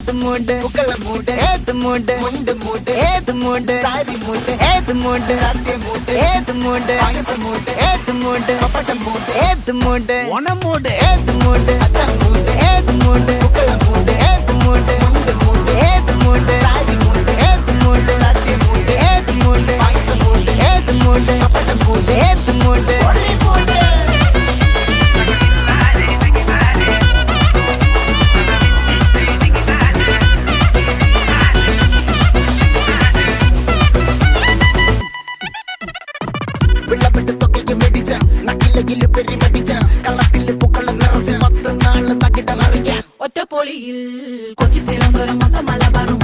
ഏത് മൂട് പുക്കള മൂട് ഏത് മൂട് മുണ്ട് മൂട് ഏത് മൂട് സാരി മൂട് ഏത് മൂട് സത്യ മൂട് ഏത് മൂട് പായസ മൂട് ഏത് മൂട് പപ്പടം മൂട് ഏത് മൂട് ഓണം മൂട് ഏത് മൂട് അത്തം മൂട് ഏത് മൂട് പുക്കള മൂട് ഏത് മൂട് മുണ്ട് മൂട് ഏത് മൂട് സാരി മൂട് ഏത് മൂട് സത്യ മൂട് ഏത് മൂട് പായസ മൂട് ഏത് മൂട് പപ്പടം മൂട് ഏത് മൂട് ഒറ്റപ്പൊളിയിൽ കൊച്ചി തിരുവനന്തപുരം മൊത്തം മലബാറും